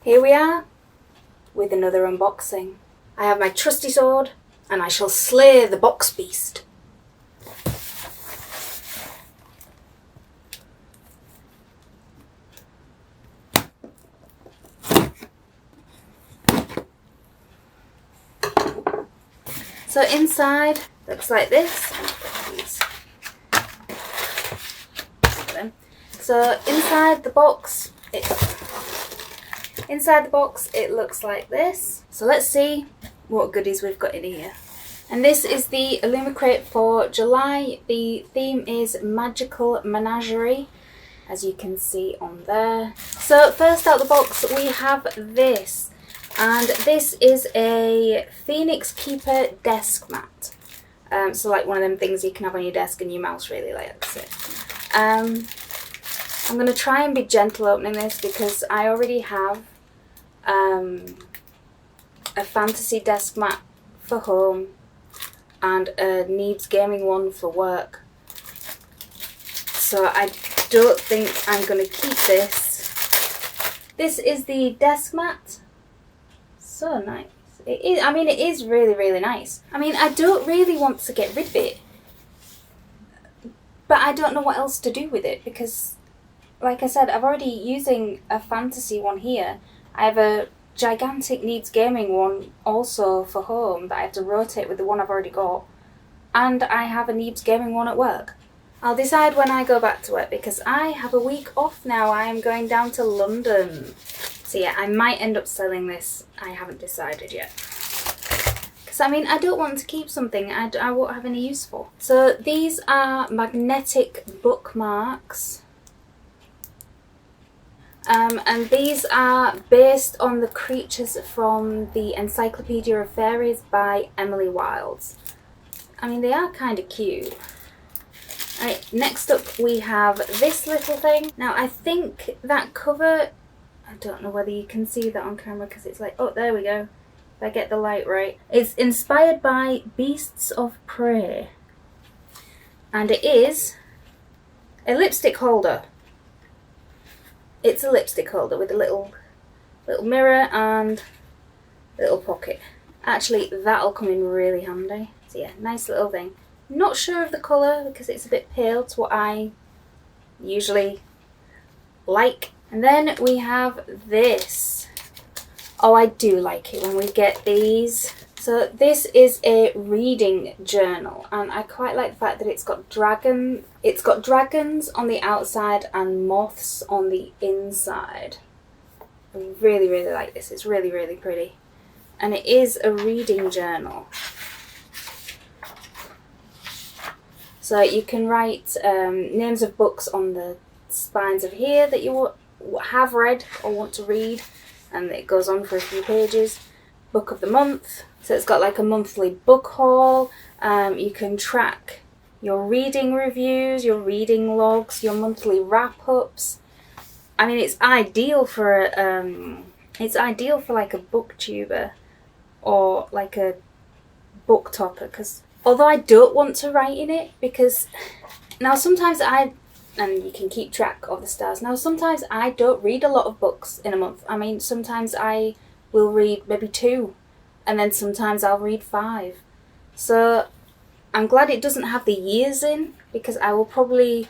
Here we are with another unboxing. I have my trusty sword and I shall slay the box beast. So inside looks like this. So inside the box it looks like this. So let's see what goodies we've got in here. And this is the Illumicrate for July. The theme is Magical Menagerie, as you can see on there. So first out the box we have this. And this is a Phoenix Keeper desk mat. So like one of them things you can have on your desk and your mouse really likes it. I'm going to try and be gentle opening this because I already have a fantasy desk mat for home and a Neebs gaming one for work. So I don't think I'm going to keep this. This is the desk mat. So nice. It is, I mean, it is really, really nice. I mean, I don't really want to get rid of it, but I don't know what else to do with it because, like I said, I'm already using a fantasy one here. I have a gigantic Neebs gaming one also for home that I have to rotate with the one I've already got, and I have a Neebs gaming one at work. I'll decide when I go back to work because I have a week off now. I am going down to London. So yeah, I might end up selling this. I haven't decided yet. Because I mean, I don't want to keep something I won't have any use for. So these are magnetic bookmarks. And these are based on the creatures from the Encyclopedia of Fairies by Emily Wilds. I mean, they are kind of cute. Right, next up we have this little thing. Now I think that cover, I don't know whether you can see that on camera because it's like, oh, there we go. If I get the light right. It's inspired by Beasts of Prey. And it is a lipstick holder. It's a lipstick holder with a little mirror and little pocket. Actually, that'll come in really handy. So yeah, nice little thing. Not sure of the colour because it's a bit pale to what I usually like. And then we have this. Oh, I do like it when we get these. So this is a reading journal, and I quite like the fact that it's got dragons on the outside and moths on the inside. I really, really like this. It's really, really pretty. And it is a reading journal. So you can write names of books on the spines of here that you have read or want to read, and it goes on for a few pages. Book of the month, so it's got like a monthly book haul. You can track your reading reviews, your reading logs, your monthly wrap-ups. I mean, it's ideal for like a booktuber or like a book topper, because although I don't want to write in it, because now sometimes and you can keep track of the stars. Now, sometimes I don't read a lot of books in a month. I mean, sometimes I will read maybe 2, and then sometimes I'll read 5. So I'm glad it doesn't have the years in, because I will probably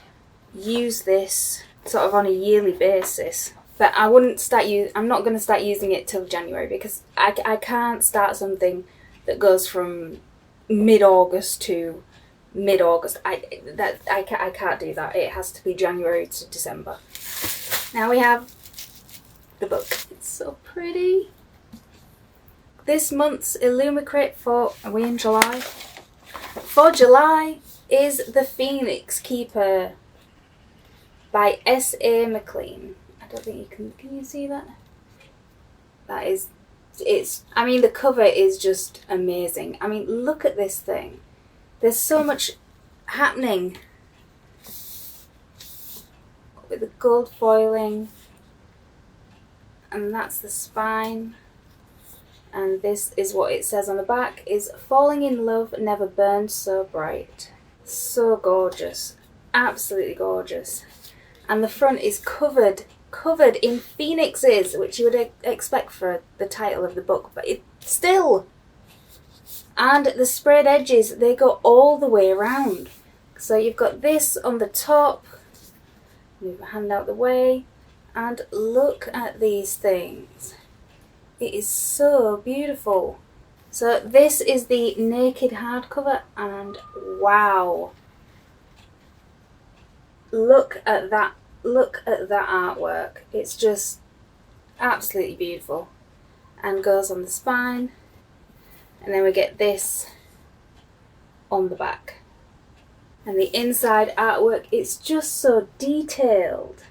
use this sort of on a yearly basis. But I'm not going to start using it till January, because I can't start something that goes from mid-August to mid-August. I can't do that. It has to be January to December. Now we have the book. It's so pretty. This month's Illumicrate for, are we in July? For July is The Phoenix Keeper by S.A. McLean. I don't think you can you see that? That is, I mean, the cover is just amazing. I mean, look at this thing. There's so much happening with the gold foiling, and that's the spine. And this is what it says on the back, is falling in love never burned so bright. So gorgeous. Absolutely gorgeous. And the front is covered covered in phoenixes, which you would expect for the title of the book, but it still. And the sprayed edges, they go all the way around. So you've got this on the top. Move my hand out the way. And look at these things. It is so beautiful. So this is the naked hardcover, and wow. Look at that artwork. It's just absolutely beautiful. And goes on the spine. And then we get this on the back. And the inside artwork, it's just so detailed.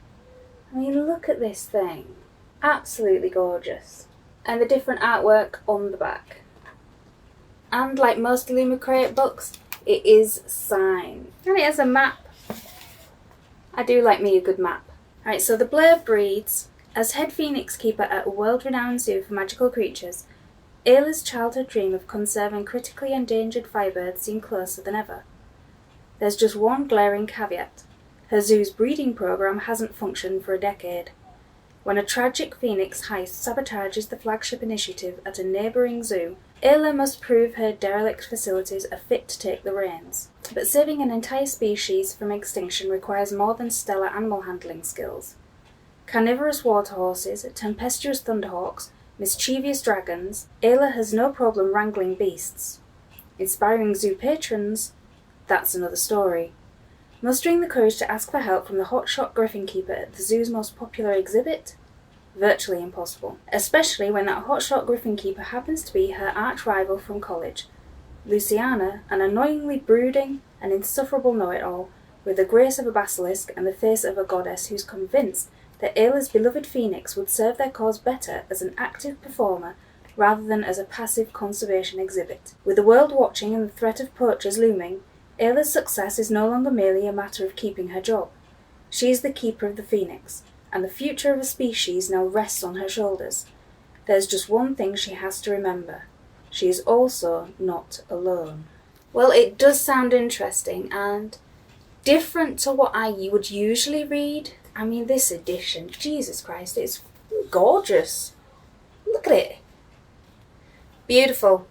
I mean, look at this thing. Absolutely gorgeous. And the different artwork on the back. And like most Illumicrate books, it is signed. And it has a map. I do like me a good map. Alright, so the blurb reads, as head phoenix keeper at a world-renowned zoo for magical creatures, Ayla's childhood dream of conserving critically endangered firebirds seemed closer than ever. There's just one glaring caveat. Her zoo's breeding program hasn't functioned for a decade. When a tragic phoenix heist sabotages the flagship initiative at a neighbouring zoo, Ayla must prove her derelict facilities are fit to take the reins. But saving an entire species from extinction requires more than stellar animal handling skills. Carnivorous waterhorses, tempestuous thunderhawks, mischievous dragons, Ayla has no problem wrangling beasts. Inspiring zoo patrons, that's another story. Mustering the courage to ask for help from the hotshot griffin keeper at the zoo's most popular exhibit? Virtually impossible. Especially when that hotshot griffin keeper happens to be her arch-rival from college, Luciana, an annoyingly brooding and insufferable know-it-all, with the grace of a basilisk and the face of a goddess who's convinced that Ayla's beloved phoenix would serve their cause better as an active performer rather than as a passive conservation exhibit. With the world watching and the threat of poachers looming, Ayla's success is no longer merely a matter of keeping her job. She is the keeper of the phoenix, and the future of a species now rests on her shoulders. There's just one thing she has to remember. She is also not alone. Well, it does sound interesting and different to what I would usually read. I mean, this edition, Jesus Christ, it's gorgeous. Look at it. Beautiful.